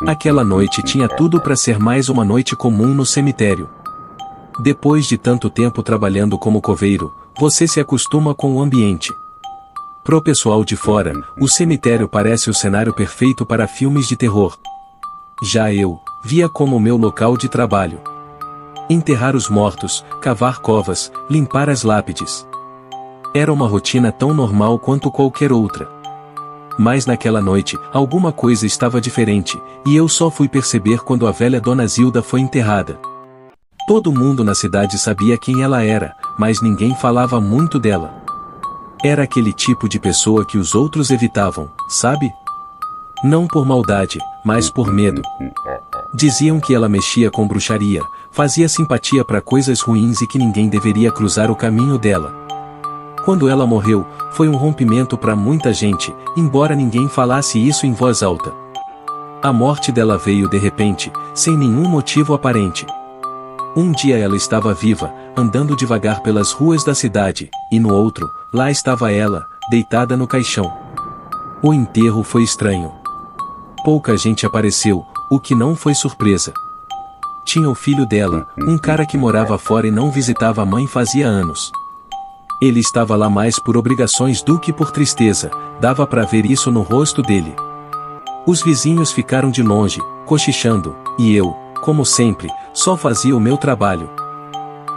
Aquela noite tinha tudo para ser mais uma noite comum no cemitério. Depois de tanto tempo trabalhando como coveiro, você se acostuma com o ambiente. Pro pessoal de fora, o cemitério parece o cenário perfeito para filmes de terror. Já eu, via como meu local de trabalho. Enterrar os mortos, cavar covas, limpar as lápides. Era uma rotina tão normal quanto qualquer outra. Mas naquela noite, alguma coisa estava diferente, e eu só fui perceber quando a velha Dona Zilda foi enterrada. Todo mundo na cidade sabia quem ela era, mas ninguém falava muito dela. Era aquele tipo de pessoa que os outros evitavam, sabe? Não por maldade, mas por medo. Diziam que ela mexia com bruxaria, fazia simpatia para coisas ruins e que ninguém deveria cruzar o caminho dela. Quando ela morreu, foi um rompimento para muita gente, embora ninguém falasse isso em voz alta. A morte dela veio de repente, sem nenhum motivo aparente. Um dia ela estava viva, andando devagar pelas ruas da cidade, e no outro, lá estava ela, deitada no caixão. O enterro foi estranho. Pouca gente apareceu, o que não foi surpresa. Tinha o filho dela, um cara que morava fora e não visitava a mãe fazia anos. Ele estava lá mais por obrigações do que por tristeza, dava para ver isso no rosto dele. Os vizinhos ficaram de longe, cochichando, e eu, como sempre, só fazia o meu trabalho.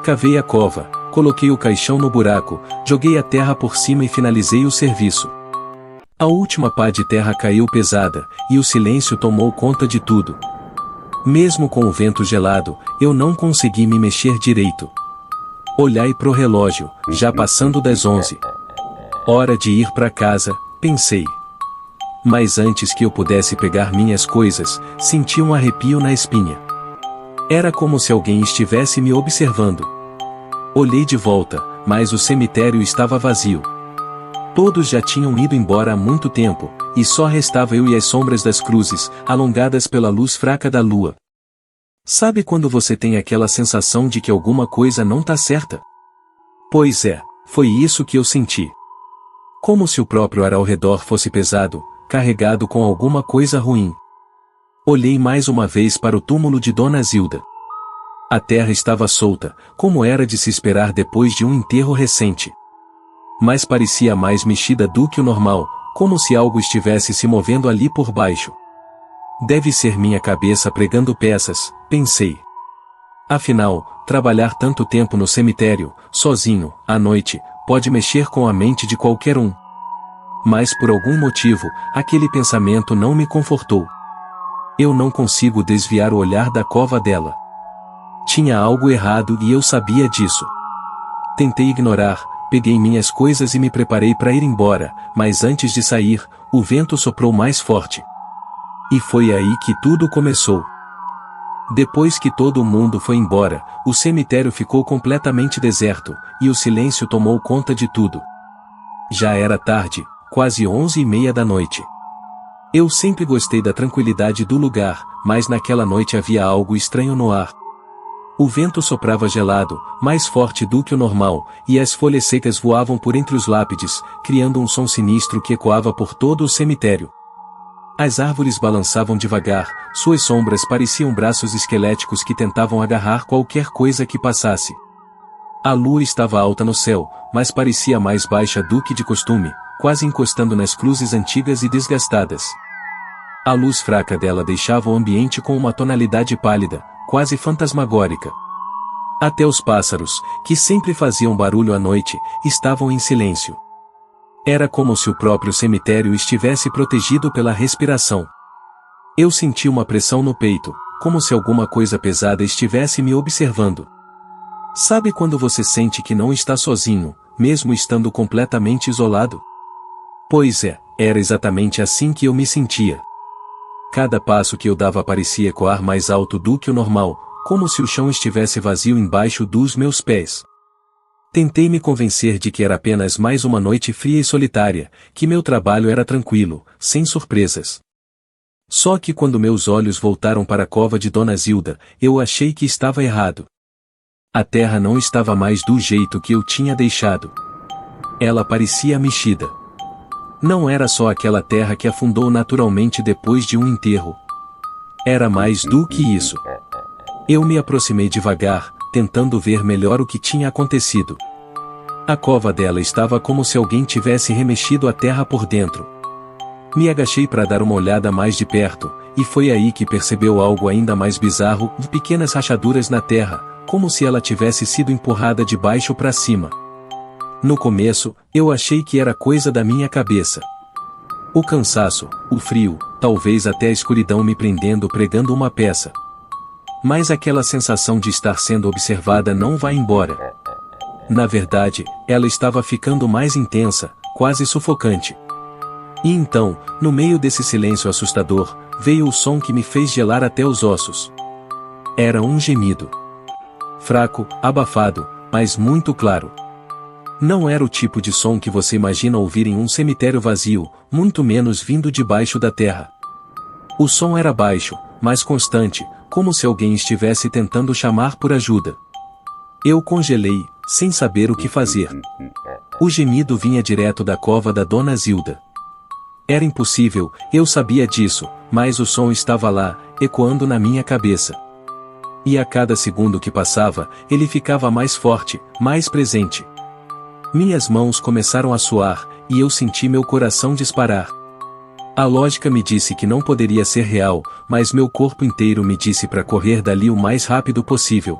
Cavei a cova, coloquei o caixão no buraco, joguei a terra por cima e finalizei o serviço. A última pá de terra caiu pesada, e o silêncio tomou conta de tudo. Mesmo com o vento gelado, eu não consegui me mexer direito. Olhei pro relógio, já passando das 11. Hora de ir para casa, pensei. Mas antes que eu pudesse pegar minhas coisas, senti um arrepio na espinha. Era como se alguém estivesse me observando. Olhei de volta, mas o cemitério estava vazio. Todos já tinham ido embora há muito tempo, e só restava eu e as sombras das cruzes, alongadas pela luz fraca da lua. Sabe quando você tem aquela sensação de que alguma coisa não tá certa? Pois é, foi isso que eu senti. Como se o próprio ar ao redor fosse pesado, carregado com alguma coisa ruim. Olhei mais uma vez para o túmulo de Dona Zilda. A terra estava solta, como era de se esperar depois de um enterro recente. Mas parecia mais mexida do que o normal, como se algo estivesse se movendo ali por baixo. Deve ser minha cabeça pregando peças, pensei. Afinal, trabalhar tanto tempo no cemitério, sozinho, à noite, pode mexer com a mente de qualquer um. Mas por algum motivo, aquele pensamento não me confortou. Eu não consigo desviar o olhar da cova dela. Tinha algo errado e eu sabia disso. Tentei ignorar, peguei minhas coisas e me preparei para ir embora, mas antes de sair, o vento soprou mais forte. E foi aí que tudo começou. Depois que todo mundo foi embora, o cemitério ficou completamente deserto, e o silêncio tomou conta de tudo. Já era tarde, quase 11h30 da noite. Eu sempre gostei da tranquilidade do lugar, mas naquela noite havia algo estranho no ar. O vento soprava gelado, mais forte do que o normal, e as folhas secas voavam por entre os lápides, criando um som sinistro que ecoava por todo o cemitério. As árvores balançavam devagar, suas sombras pareciam braços esqueléticos que tentavam agarrar qualquer coisa que passasse. A lua estava alta no céu, mas parecia mais baixa do que de costume, quase encostando nas cruzes antigas e desgastadas. A luz fraca dela deixava o ambiente com uma tonalidade pálida, quase fantasmagórica. Até os pássaros, que sempre faziam barulho à noite, estavam em silêncio. Era como se o próprio cemitério estivesse protegido pela respiração. Eu senti uma pressão no peito, como se alguma coisa pesada estivesse me observando. Sabe quando você sente que não está sozinho, mesmo estando completamente isolado? Pois é, era exatamente assim que eu me sentia. Cada passo que eu dava parecia ecoar mais alto do que o normal, como se o chão estivesse vazio embaixo dos meus pés. Tentei me convencer de que era apenas mais uma noite fria e solitária, que meu trabalho era tranquilo, sem surpresas. Só que quando meus olhos voltaram para a cova de Dona Zilda, eu achei que estava errado. A terra não estava mais do jeito que eu tinha deixado. Ela parecia mexida. Não era só aquela terra que afundou naturalmente depois de um enterro. Era mais do que isso. Eu me aproximei devagar, tentando ver melhor o que tinha acontecido. A cova dela estava como se alguém tivesse remexido a terra por dentro. Me agachei para dar uma olhada mais de perto, e foi aí que percebeu algo ainda mais bizarro, pequenas rachaduras na terra, como se ela tivesse sido empurrada de baixo para cima. No começo, eu achei que era coisa da minha cabeça. O cansaço, o frio, talvez até a escuridão me prendendo pregando uma peça. Mas aquela sensação de estar sendo observada não vai embora. Na verdade, ela estava ficando mais intensa, quase sufocante. E então, no meio desse silêncio assustador, veio o som que me fez gelar até os ossos. Era um gemido. Fraco, abafado, mas muito claro. Não era o tipo de som que você imagina ouvir em um cemitério vazio, muito menos vindo debaixo da terra. O som era baixo, mas constante, como se alguém estivesse tentando chamar por ajuda. Eu congelei, sem saber o que fazer. O gemido vinha direto da cova da Dona Zilda. Era impossível, eu sabia disso, mas o som estava lá, ecoando na minha cabeça. E a cada segundo que passava, ele ficava mais forte, mais presente. Minhas mãos começaram a suar, e eu senti meu coração disparar. A lógica me disse que não poderia ser real, mas meu corpo inteiro me disse para correr dali o mais rápido possível.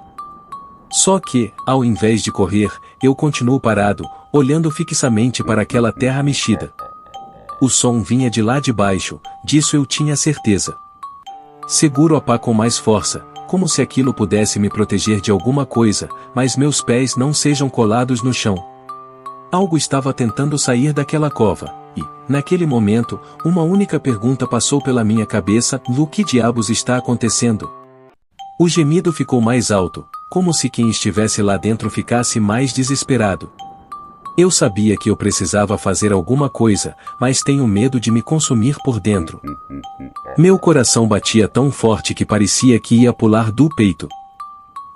Só que, ao invés de correr, eu continuo parado, olhando fixamente para aquela terra mexida. O som vinha de lá de baixo, disso eu tinha certeza. Seguro a pá com mais força, como se aquilo pudesse me proteger de alguma coisa, mas meus pés não sejam colados no chão. Algo estava tentando sair daquela cova, e, naquele momento, uma única pergunta passou pela minha cabeça: o que diabos está acontecendo? O gemido ficou mais alto, como se quem estivesse lá dentro ficasse mais desesperado. Eu sabia que eu precisava fazer alguma coisa, mas tenho medo de me consumir por dentro. Meu coração batia tão forte que parecia que ia pular do peito.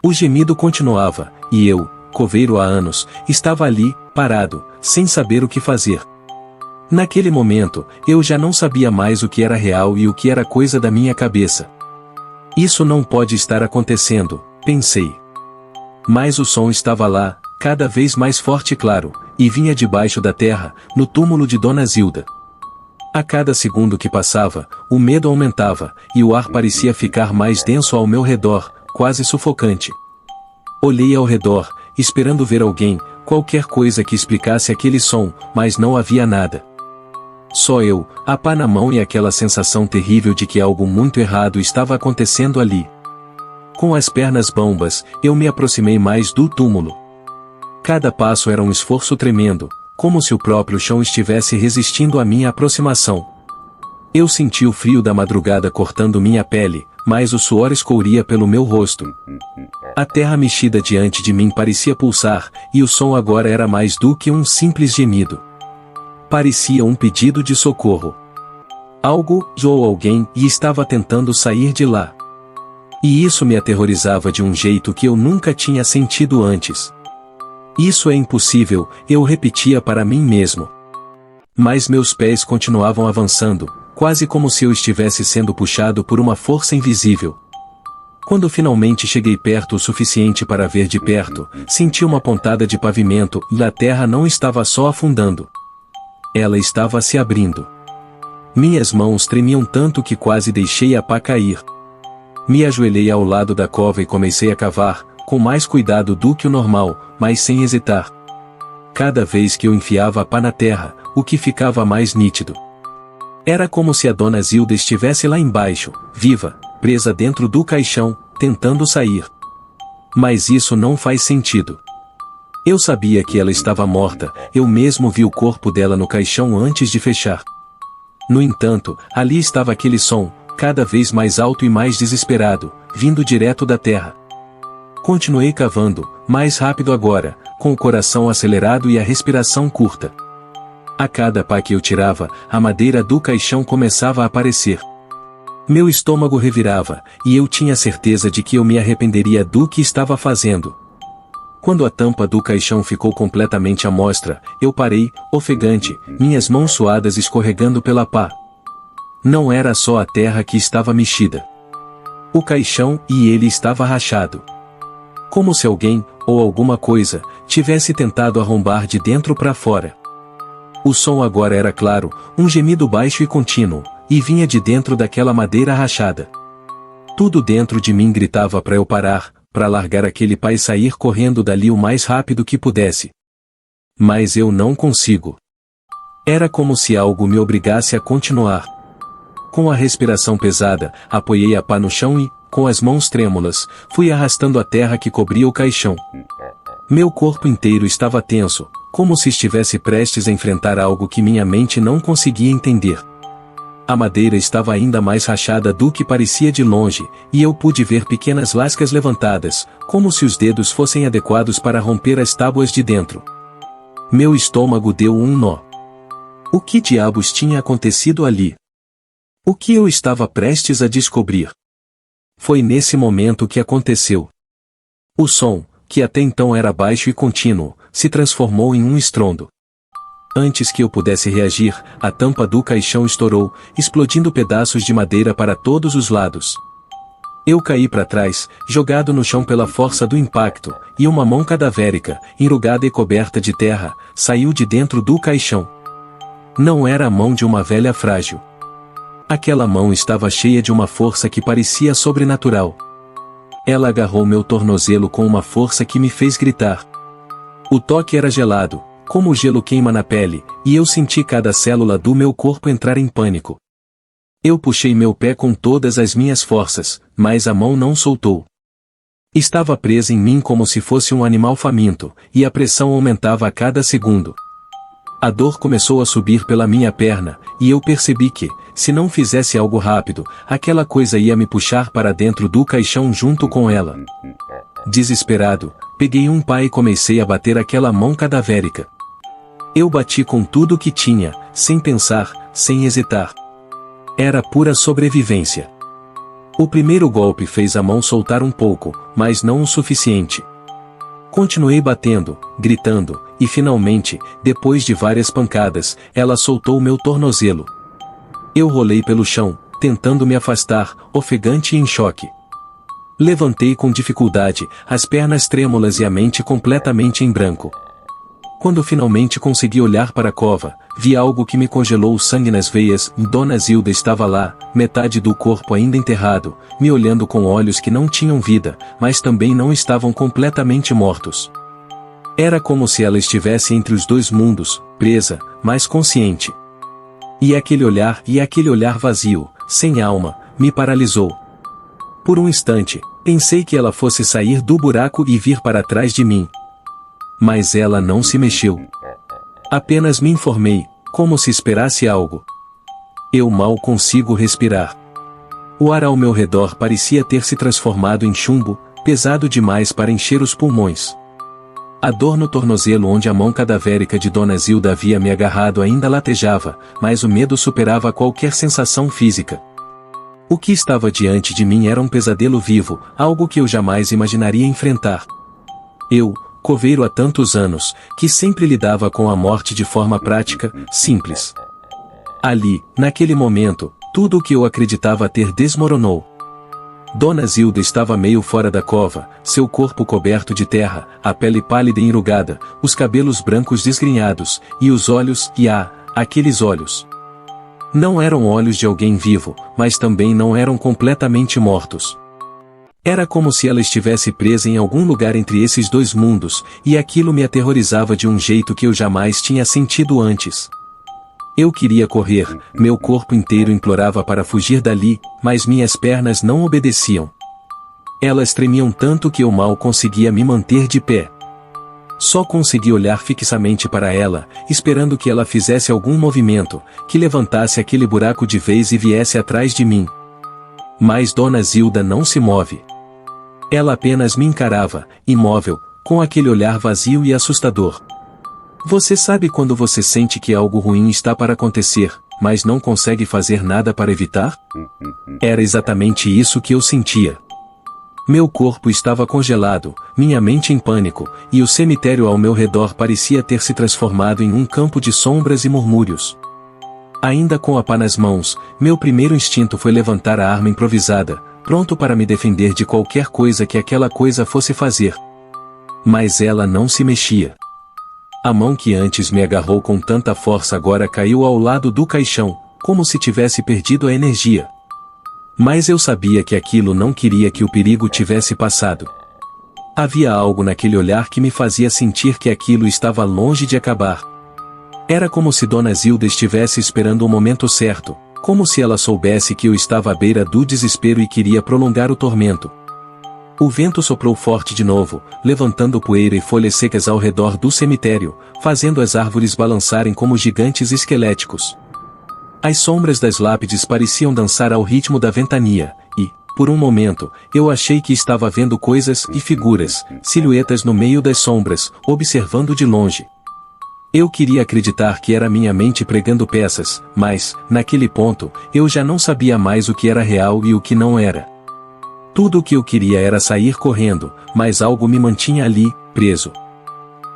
O gemido continuava, e eu, coveiro há anos, estava ali, parado, sem saber o que fazer. Naquele momento, eu já não sabia mais o que era real e o que era coisa da minha cabeça. Isso não pode estar acontecendo, pensei. Mas o som estava lá, cada vez mais forte e claro, e vinha debaixo da terra, no túmulo de Dona Zilda. A cada segundo que passava, o medo aumentava, e o ar parecia ficar mais denso ao meu redor, quase sufocante. Olhei ao redor, esperando ver alguém, qualquer coisa que explicasse aquele som, mas não havia nada. Só eu, a pá na mão e aquela sensação terrível de que algo muito errado estava acontecendo ali. Com as pernas bambas, eu me aproximei mais do túmulo. Cada passo era um esforço tremendo, como se o próprio chão estivesse resistindo à minha aproximação. Eu senti o frio da madrugada cortando minha pele, mas o suor escorria pelo meu rosto. A terra mexida diante de mim parecia pulsar, e o som agora era mais do que um simples gemido. Parecia um pedido de socorro. Algo, ou alguém, estava tentando sair de lá. E isso me aterrorizava de um jeito que eu nunca tinha sentido antes. Isso é impossível, eu repetia para mim mesmo. Mas meus pés continuavam avançando, quase como se eu estivesse sendo puxado por uma força invisível. Quando finalmente cheguei perto o suficiente para ver de perto, senti uma pontada de pavimento e a terra não estava só afundando. Ela estava se abrindo. Minhas mãos tremiam tanto que quase deixei a pá cair. Me ajoelhei ao lado da cova e comecei a cavar, com mais cuidado do que o normal, mas sem hesitar. Cada vez que eu enfiava a pá na terra, o que ficava mais nítido. Era como se a Dona Zilda estivesse lá embaixo, viva, presa dentro do caixão, tentando sair. Mas isso não faz sentido. Eu sabia que ela estava morta, eu mesmo vi o corpo dela no caixão antes de fechar. No entanto, ali estava aquele som, cada vez mais alto e mais desesperado, vindo direto da terra. Continuei cavando, mais rápido agora, com o coração acelerado e a respiração curta. A cada pá que eu tirava, a madeira do caixão começava a aparecer. Meu estômago revirava, e eu tinha certeza de que eu me arrependeria do que estava fazendo. Quando a tampa do caixão ficou completamente à mostra, eu parei, ofegante, minhas mãos suadas escorregando pela pá. Não era só a terra que estava mexida. o caixão e ele estava rachado. Como se alguém, ou alguma coisa, tivesse tentado arrombar de dentro para fora. O som agora era claro, um gemido baixo e contínuo, e vinha de dentro daquela madeira rachada. Tudo dentro de mim gritava para eu parar, para largar aquele pai e sair correndo dali o mais rápido que pudesse. Mas eu não consigo. Era como se algo me obrigasse a continuar. Com a respiração pesada, apoiei a pá no chão e, com as mãos trêmulas, fui arrastando a terra que cobria o caixão. Meu corpo inteiro estava tenso, como se estivesse prestes a enfrentar algo que minha mente não conseguia entender. A madeira estava ainda mais rachada do que parecia de longe, e eu pude ver pequenas lascas levantadas, como se os dedos fossem adequados para romper as tábuas de dentro. Meu estômago deu um nó. O que diabos tinha acontecido ali? O que eu estava prestes a descobrir? Foi nesse momento que aconteceu. O som, que até então era baixo e contínuo, se transformou em um estrondo. Antes que eu pudesse reagir, a tampa do caixão estourou, explodindo pedaços de madeira para todos os lados. Eu caí para trás, jogado no chão pela força do impacto, e uma mão cadavérica, enrugada e coberta de terra, saiu de dentro do caixão. Não era a mão de uma velha frágil. Aquela mão estava cheia de uma força que parecia sobrenatural. Ela agarrou meu tornozelo com uma força que me fez gritar. O toque era gelado, como o gelo queima na pele, e eu senti cada célula do meu corpo entrar em pânico. Eu puxei meu pé com todas as minhas forças, mas a mão não soltou. Estava presa em mim como se fosse um animal faminto, e a pressão aumentava a cada segundo. A dor começou a subir pela minha perna, e eu percebi que, se não fizesse algo rápido, aquela coisa ia me puxar para dentro do caixão junto com ela. Desesperado, peguei um pá e comecei a bater aquela mão cadavérica. Eu bati com tudo que tinha, sem pensar, sem hesitar. Era pura sobrevivência. O primeiro golpe fez a mão soltar um pouco, mas não o suficiente. Continuei batendo, gritando, e finalmente, depois de várias pancadas, ela soltou meu tornozelo. Eu rolei pelo chão, tentando me afastar, ofegante e em choque. Levantei com dificuldade, as pernas trêmulas e a mente completamente em branco. Quando finalmente consegui olhar para a cova, vi algo que me congelou o sangue nas veias. Dona Zilda estava lá, metade do corpo ainda enterrado, me olhando com olhos que não tinham vida, mas também não estavam completamente mortos. Era como se ela estivesse entre os dois mundos, presa, mas consciente. E aquele olhar vazio, sem alma, me paralisou. Por um instante, pensei que ela fosse sair do buraco e vir para trás de mim. Mas ela não se mexeu. Apenas me informei, como se esperasse algo. Eu mal consigo respirar. O ar ao meu redor parecia ter se transformado em chumbo, pesado demais para encher os pulmões. A dor no tornozelo onde a mão cadavérica de Dona Zilda havia me agarrado ainda latejava, mas o medo superava qualquer sensação física. O que estava diante de mim era um pesadelo vivo, algo que eu jamais imaginaria enfrentar. Eu, coveiro há tantos anos, que sempre lidava com a morte de forma prática, simples. Ali, naquele momento, tudo o que eu acreditava ter desmoronou. Dona Zilda estava meio fora da cova, seu corpo coberto de terra, a pele pálida e enrugada, os cabelos brancos desgrenhados, e os olhos, aqueles olhos. Não eram olhos de alguém vivo, mas também não eram completamente mortos. Era como se ela estivesse presa em algum lugar entre esses dois mundos, e aquilo me aterrorizava de um jeito que eu jamais tinha sentido antes. Eu queria correr, meu corpo inteiro implorava para fugir dali, mas minhas pernas não obedeciam. Elas tremiam tanto que eu mal conseguia me manter de pé. Só consegui olhar fixamente para ela, esperando que ela fizesse algum movimento, que levantasse aquele buraco de vez e viesse atrás de mim. Mas Dona Zilda não se move. Ela apenas me encarava, imóvel, com aquele olhar vazio e assustador. Você sabe quando você sente que algo ruim está para acontecer, mas não consegue fazer nada para evitar? Era exatamente isso que eu sentia. Meu corpo estava congelado, minha mente em pânico, e o cemitério ao meu redor parecia ter se transformado em um campo de sombras e murmúrios. Ainda com a pá nas mãos, meu primeiro instinto foi levantar a arma improvisada, pronto para me defender de qualquer coisa que aquela coisa fosse fazer. Mas ela não se mexia. A mão que antes me agarrou com tanta força agora caiu ao lado do caixão, como se tivesse perdido a energia. Mas eu sabia que aquilo não queria que o perigo tivesse passado. Havia algo naquele olhar que me fazia sentir que aquilo estava longe de acabar. Era como se Dona Zilda estivesse esperando o momento certo, como se ela soubesse que eu estava à beira do desespero e queria prolongar o tormento. O vento soprou forte de novo, levantando poeira e folhas secas ao redor do cemitério, fazendo as árvores balançarem como gigantes esqueléticos. As sombras das lápides pareciam dançar ao ritmo da ventania, e, por um momento, eu achei que estava vendo coisas e figuras, silhuetas no meio das sombras, observando de longe. Eu queria acreditar que era minha mente pregando peças, mas, naquele ponto, eu já não sabia mais o que era real e o que não era. Tudo o que eu queria era sair correndo, mas algo me mantinha ali, preso.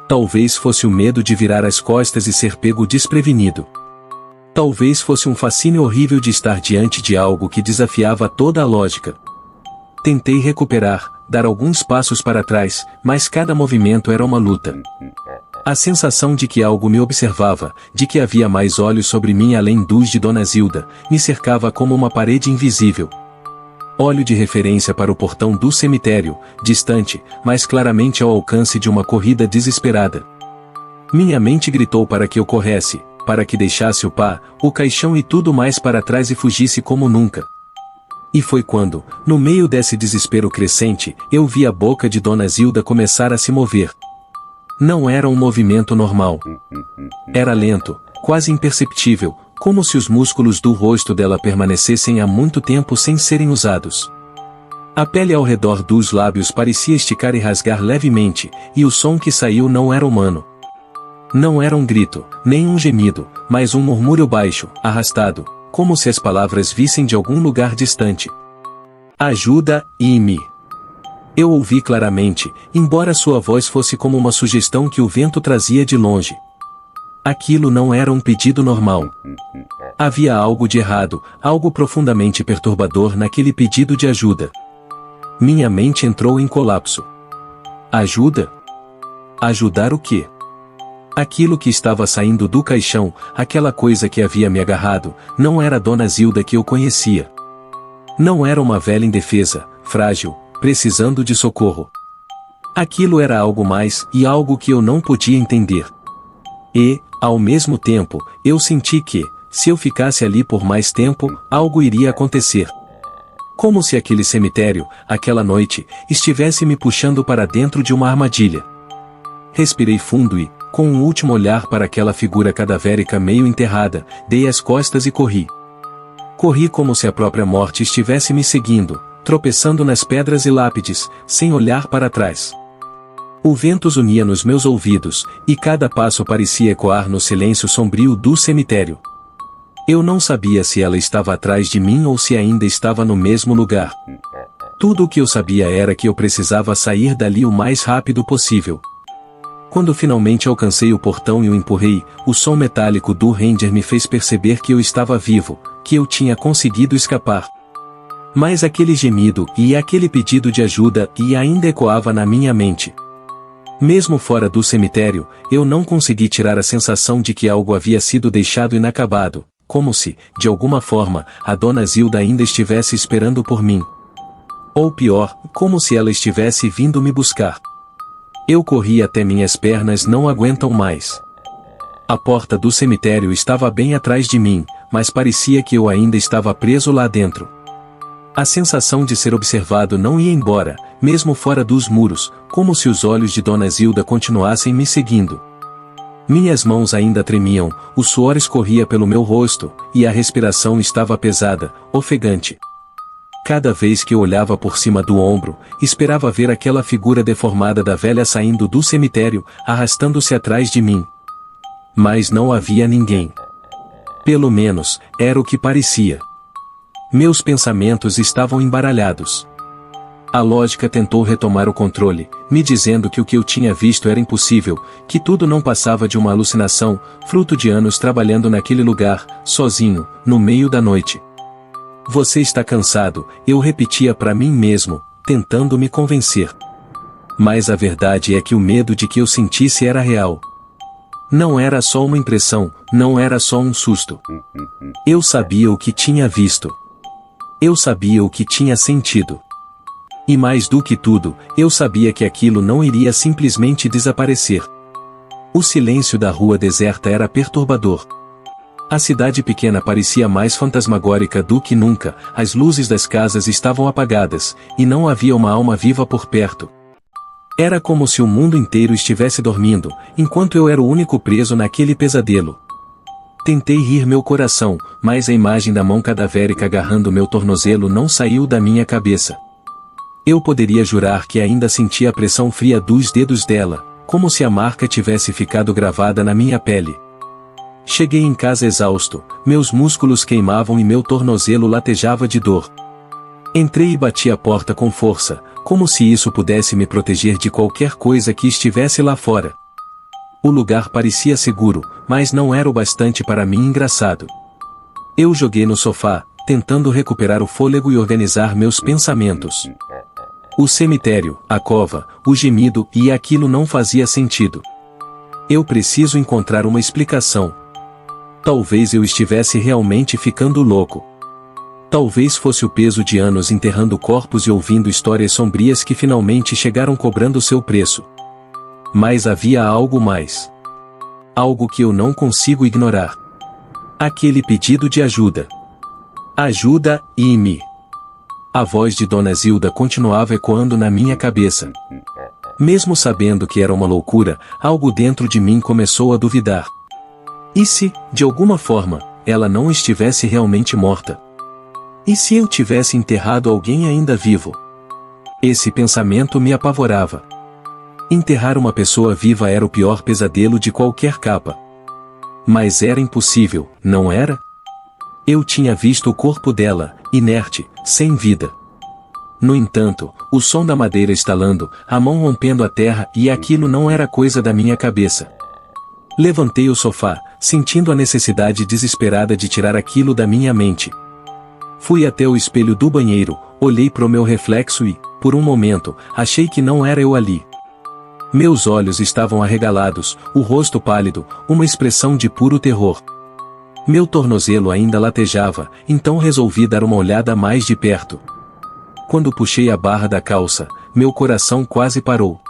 Talvez fosse o medo de virar as costas e ser pego desprevenido. Talvez fosse um fascínio horrível de estar diante de algo que desafiava toda a lógica. Tentei recuperar, dar alguns passos para trás, mas cada movimento era uma luta. A sensação de que algo me observava, de que havia mais olhos sobre mim além dos de Dona Zilda, me cercava como uma parede invisível. Olho de referência para o portão do cemitério, distante, mas claramente ao alcance de uma corrida desesperada. Minha mente gritou para que eu corresse, para que deixasse o pá, o caixão e tudo mais para trás e fugisse como nunca. E foi quando, no meio desse desespero crescente, eu vi a boca de Dona Zilda começar a se mover. Não era um movimento normal. Era lento, quase imperceptível, como se os músculos do rosto dela permanecessem há muito tempo sem serem usados. A pele ao redor dos lábios parecia esticar e rasgar levemente, e o som que saiu não era humano. Não era um grito, nem um gemido, mas um murmúrio baixo, arrastado, como se as palavras vissem de algum lugar distante. Ajuda, Ime. Eu ouvi claramente, embora sua voz fosse como uma sugestão que o vento trazia de longe. Aquilo não era um pedido normal. Havia algo de errado, algo profundamente perturbador naquele pedido de ajuda. Minha mente entrou em colapso. Ajuda? Ajudar o quê? Aquilo que estava saindo do caixão, aquela coisa que havia me agarrado, não era Dona Zilda que eu conhecia. Não era uma velha indefesa, frágil, precisando de socorro. Aquilo era algo mais, e algo que eu não podia entender. E, ao mesmo tempo, eu senti que, se eu ficasse ali por mais tempo, algo iria acontecer. Como se aquele cemitério, aquela noite, estivesse me puxando para dentro de uma armadilha. Respirei fundo e, com um último olhar para aquela figura cadavérica meio enterrada, dei as costas e corri. Corri como se a própria morte estivesse me seguindo, tropeçando nas pedras e lápides, sem olhar para trás. O vento zunia nos meus ouvidos, e cada passo parecia ecoar no silêncio sombrio do cemitério. Eu não sabia se ela estava atrás de mim ou se ainda estava no mesmo lugar. Tudo o que eu sabia era que eu precisava sair dali o mais rápido possível. Quando finalmente alcancei o portão e o empurrei, o som metálico do Ranger me fez perceber que eu estava vivo, que eu tinha conseguido escapar. Mas aquele gemido e aquele pedido de ajuda ainda ecoava na minha mente. Mesmo fora do cemitério, eu não consegui tirar a sensação de que algo havia sido deixado inacabado, como se, de alguma forma, a Dona Zilda ainda estivesse esperando por mim. Ou pior, como se ela estivesse vindo me buscar. Eu corri até minhas pernas não aguentam mais. A porta do cemitério estava bem atrás de mim, mas parecia que eu ainda estava preso lá dentro. A sensação de ser observado não ia embora, mesmo fora dos muros, como se os olhos de Dona Zilda continuassem me seguindo. Minhas mãos ainda tremiam, o suor escorria pelo meu rosto, e a respiração estava pesada, ofegante. Cada vez que eu olhava por cima do ombro, esperava ver aquela figura deformada da velha saindo do cemitério, arrastando-se atrás de mim. Mas não havia ninguém. Pelo menos, era o que parecia. Meus pensamentos estavam embaralhados. A lógica tentou retomar o controle, me dizendo que o que eu tinha visto era impossível, que tudo não passava de uma alucinação, fruto de anos trabalhando naquele lugar, sozinho, no meio da noite. Você está cansado, eu repetia para mim mesmo, tentando me convencer. Mas a verdade é que o medo de que eu sentisse era real. Não era só uma impressão, não era só um susto. Eu sabia o que tinha visto. Eu sabia o que tinha sentido. E mais do que tudo, eu sabia que aquilo não iria simplesmente desaparecer. O silêncio da rua deserta era perturbador. A cidade pequena parecia mais fantasmagórica do que nunca, as luzes das casas estavam apagadas, e não havia uma alma viva por perto. Era como se o mundo inteiro estivesse dormindo, enquanto eu era o único preso naquele pesadelo. Tentei rir meu coração, mas a imagem da mão cadavérica agarrando meu tornozelo não saiu da minha cabeça. Eu poderia jurar que ainda sentia a pressão fria dos dedos dela, como se a marca tivesse ficado gravada na minha pele. Cheguei em casa exausto, meus músculos queimavam e meu tornozelo latejava de dor. Entrei e bati a porta com força, como se isso pudesse me proteger de qualquer coisa que estivesse lá fora. O lugar parecia seguro, mas não era o bastante para mim engraçado. Eu joguei no sofá, tentando recuperar o fôlego e organizar meus pensamentos. O cemitério, a cova, o gemido e aquilo não fazia sentido. Eu preciso encontrar uma explicação. Talvez eu estivesse realmente ficando louco. Talvez fosse o peso de anos enterrando corpos e ouvindo histórias sombrias que finalmente chegaram cobrando seu preço. Mas havia algo mais. Algo que eu não consigo ignorar. Aquele pedido de ajuda. Ajuda, Amy. A voz de Dona Zilda continuava ecoando na minha cabeça. Mesmo sabendo que era uma loucura, algo dentro de mim começou a duvidar. E se, de alguma forma, ela não estivesse realmente morta? E se eu tivesse enterrado alguém ainda vivo? Esse pensamento me apavorava. Enterrar uma pessoa viva era o pior pesadelo de qualquer capa. Mas era impossível, não era? Eu tinha visto o corpo dela, inerte, sem vida. No entanto, o som da madeira estalando, a mão rompendo a terra e aquilo não era coisa da minha cabeça. Levantei o sofá, sentindo a necessidade desesperada de tirar aquilo da minha mente. Fui até o espelho do banheiro, olhei para o meu reflexo e, por um momento, achei que não era eu ali. Meus olhos estavam arregalados, o rosto pálido, uma expressão de puro terror. Meu tornozelo ainda latejava, então resolvi dar uma olhada mais de perto. Quando puxei a barra da calça, meu coração quase parou.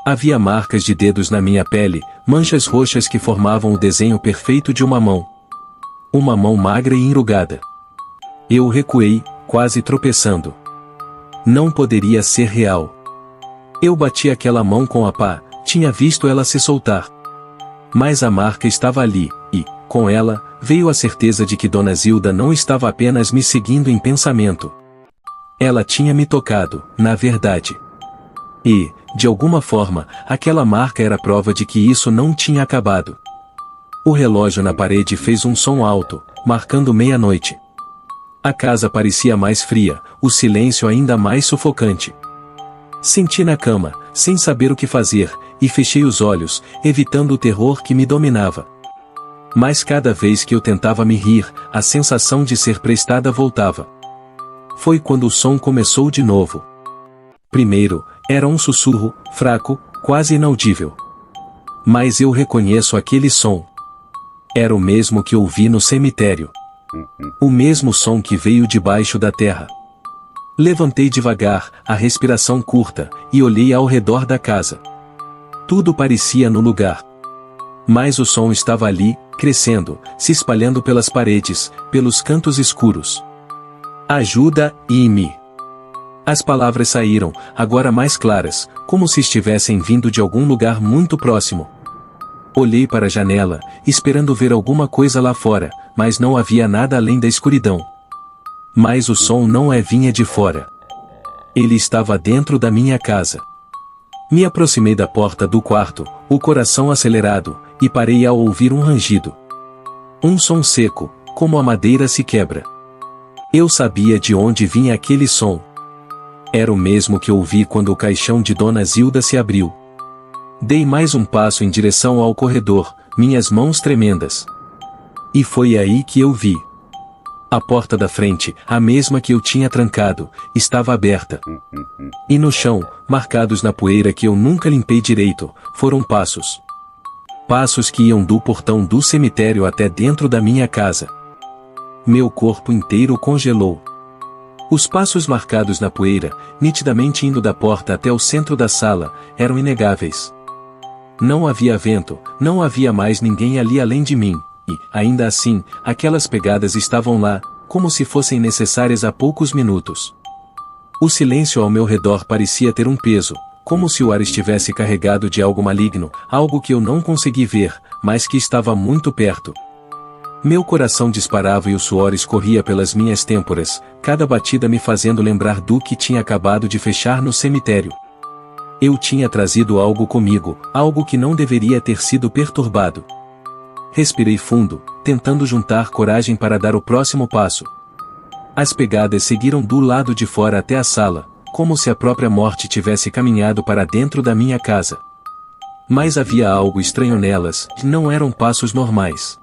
Havia marcas de dedos na minha pele, manchas roxas que formavam o desenho perfeito de uma mão. Uma mão magra e enrugada. Eu recuei, quase tropeçando. Não poderia ser real. Eu bati aquela mão com a pá, tinha visto ela se soltar. Mas a marca estava ali, e, com ela, veio a certeza de que Dona Zilda não estava apenas me seguindo em pensamento. Ela tinha me tocado, na verdade. E, de alguma forma, aquela marca era prova de que isso não tinha acabado. O relógio na parede fez um som alto, marcando meia-noite. A casa parecia mais fria, o silêncio ainda mais sufocante. Senti na cama, sem saber o que fazer, e fechei os olhos, evitando o terror que me dominava. Mas cada vez que eu tentava me rir, a sensação de ser prestada voltava. Foi quando o som começou de novo. Primeiro, era um sussurro, fraco, quase inaudível. Mas eu reconheço aquele som. Era o mesmo que ouvi no cemitério. O mesmo som que veio debaixo da terra. Levantei devagar, a respiração curta, e olhei ao redor da casa. Tudo parecia no lugar. Mas o som estava ali, crescendo, se espalhando pelas paredes, pelos cantos escuros. Ajuda, Amy. As palavras saíram, agora mais claras, como se estivessem vindo de algum lugar muito próximo. Olhei para a janela, esperando ver alguma coisa lá fora, mas não havia nada além da escuridão. Mas o som não vinha de fora. Ele estava dentro da minha casa. Me aproximei da porta do quarto, o coração acelerado, e parei ao ouvir um rangido. Um som seco, como a madeira se quebra. Eu sabia de onde vinha aquele som. Era o mesmo que ouvi quando o caixão de Dona Zilda se abriu. Dei mais um passo em direção ao corredor, minhas mãos tremendas. E foi aí que eu vi. A porta da frente, a mesma que eu tinha trancado, estava aberta. E no chão, marcados na poeira que eu nunca limpei direito, foram passos. Passos que iam do portão do cemitério até dentro da minha casa. Meu corpo inteiro congelou. Os passos marcados na poeira, nitidamente indo da porta até o centro da sala, eram inegáveis. Não havia vento, não havia mais ninguém ali além de mim, e, ainda assim, aquelas pegadas estavam lá, como se fossem necessárias há poucos minutos. O silêncio ao meu redor parecia ter um peso, como se o ar estivesse carregado de algo maligno, algo que eu não consegui ver, mas que estava muito perto. Meu coração disparava e o suor escorria pelas minhas têmporas, cada batida me fazendo lembrar do que tinha acabado de fechar no cemitério. Eu tinha trazido algo comigo, algo que não deveria ter sido perturbado. Respirei fundo, tentando juntar coragem para dar o próximo passo. As pegadas seguiram do lado de fora até a sala, como se a própria morte tivesse caminhado para dentro da minha casa. Mas havia algo estranho nelas, não eram passos normais.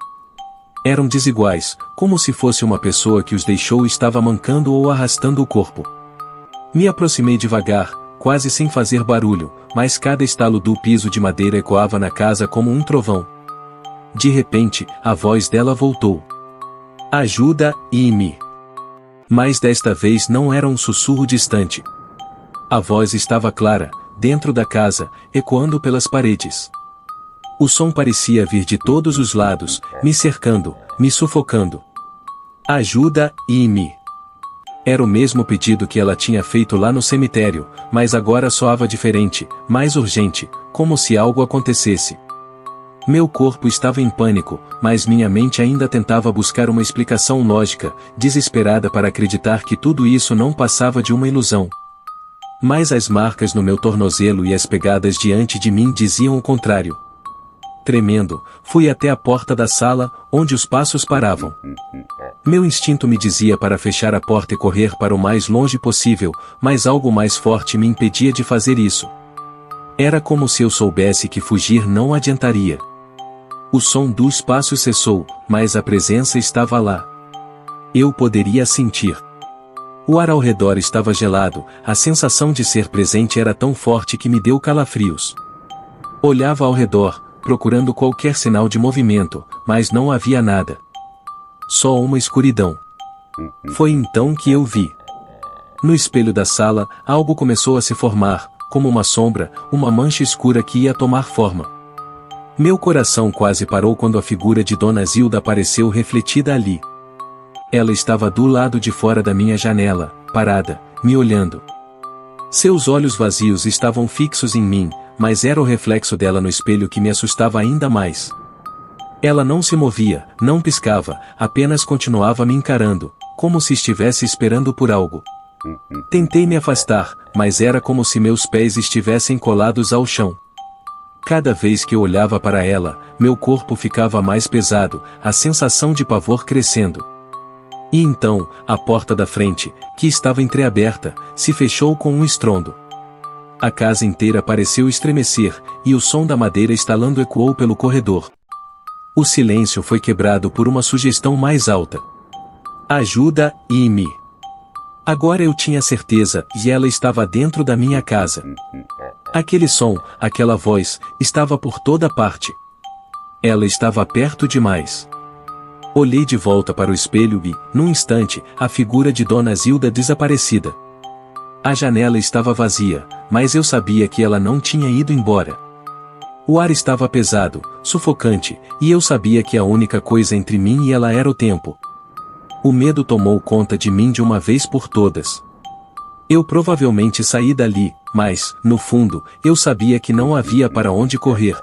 Eram desiguais, como se fosse uma pessoa que os deixou e estava mancando ou arrastando o corpo. Me aproximei devagar, quase sem fazer barulho, mas cada estalo do piso de madeira ecoava na casa como um trovão. De repente, a voz dela voltou. Ajuda, Amy. Mas desta vez não era um sussurro distante. A voz estava clara, dentro da casa, ecoando pelas paredes. O som parecia vir de todos os lados, me cercando, me sufocando. Ajuda, Amy. Era o mesmo pedido que ela tinha feito lá no cemitério, mas agora soava diferente, mais urgente, como se algo acontecesse. Meu corpo estava em pânico, mas minha mente ainda tentava buscar uma explicação lógica, desesperada para acreditar que tudo isso não passava de uma ilusão. Mas as marcas no meu tornozelo e as pegadas diante de mim diziam o contrário. Tremendo, fui até a porta da sala, onde os passos paravam. Meu instinto me dizia para fechar a porta e correr para o mais longe possível, mas algo mais forte me impedia de fazer isso. Era como se eu soubesse que fugir não adiantaria. O som dos passos cessou, mas a presença estava lá. Eu poderia sentir. O ar ao redor estava gelado, a sensação de ser presente era tão forte que me deu calafrios. Olhava ao redor, procurando qualquer sinal de movimento, mas não havia nada. Só uma escuridão. Foi então que eu vi. No espelho da sala, algo começou a se formar, como uma sombra, uma mancha escura que ia tomar forma. Meu coração quase parou quando a figura de Dona Zilda apareceu refletida ali. Ela estava do lado de fora da minha janela, parada, me olhando. Seus olhos vazios estavam fixos em mim, mas era o reflexo dela no espelho que me assustava ainda mais. Ela não se movia, não piscava, apenas continuava me encarando, como se estivesse esperando por algo. Tentei me afastar, mas era como se meus pés estivessem colados ao chão. Cada vez que eu olhava para ela, meu corpo ficava mais pesado, a sensação de pavor crescendo. E então, a porta da frente, que estava entreaberta, se fechou com um estrondo. A casa inteira pareceu estremecer, e o som da madeira estalando ecoou pelo corredor. O silêncio foi quebrado por uma sugestão mais alta. Ajuda, Amy. Agora eu tinha certeza, e ela estava dentro da minha casa. Aquele som, aquela voz, estava por toda parte. Ela estava perto demais. Olhei de volta para o espelho e, num instante, a figura de Dona Zilda desaparecida. A janela estava vazia, mas eu sabia que ela não tinha ido embora. O ar estava pesado, sufocante, e eu sabia que a única coisa entre mim e ela era o tempo. O medo tomou conta de mim de uma vez por todas. Eu provavelmente saí dali, mas, no fundo, eu sabia que não havia para onde correr.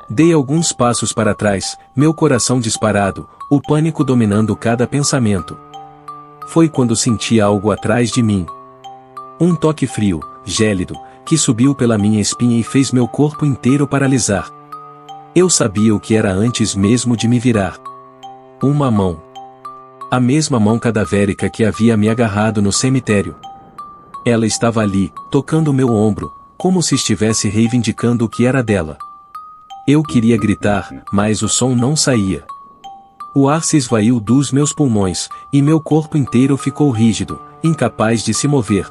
Dei alguns passos para trás, meu coração disparado, o pânico dominando cada pensamento. Foi quando senti algo atrás de mim. Um toque frio, gélido, que subiu pela minha espinha e fez meu corpo inteiro paralisar. Eu sabia o que era antes mesmo de me virar. Uma mão. A mesma mão cadavérica que havia me agarrado no cemitério. Ela estava ali, tocando meu ombro, como se estivesse reivindicando o que era dela. Eu queria gritar, mas o som não saía. O ar se esvaiu dos meus pulmões, e meu corpo inteiro ficou rígido, incapaz de se mover.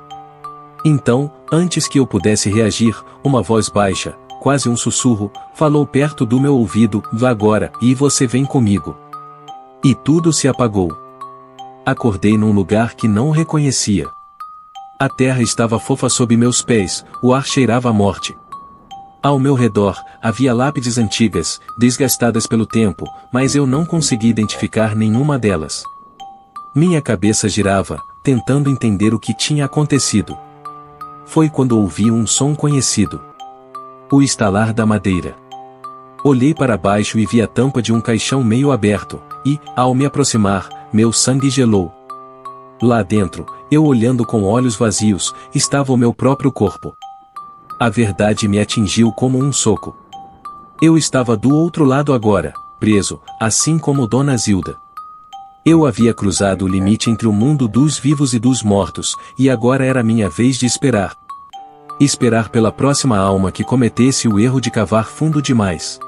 Então, antes que eu pudesse reagir, uma voz baixa, quase um sussurro, falou perto do meu ouvido: "Vá agora, e você vem comigo." E tudo se apagou. Acordei num lugar que não reconhecia. A terra estava fofa sob meus pés, o ar cheirava a morte. Ao meu redor, havia lápides antigas, desgastadas pelo tempo, mas eu não consegui identificar nenhuma delas. Minha cabeça girava, tentando entender o que tinha acontecido. Foi quando ouvi um som conhecido. O estalar da madeira. Olhei para baixo e vi a tampa de um caixão meio aberto, e, ao me aproximar, meu sangue gelou. Lá dentro, eu olhando com olhos vazios, estava o meu próprio corpo. A verdade me atingiu como um soco. Eu estava do outro lado agora, preso, assim como Dona Zilda. Eu havia cruzado o limite entre o mundo dos vivos e dos mortos, e agora era minha vez de esperar. Esperar pela próxima alma que cometesse o erro de cavar fundo demais.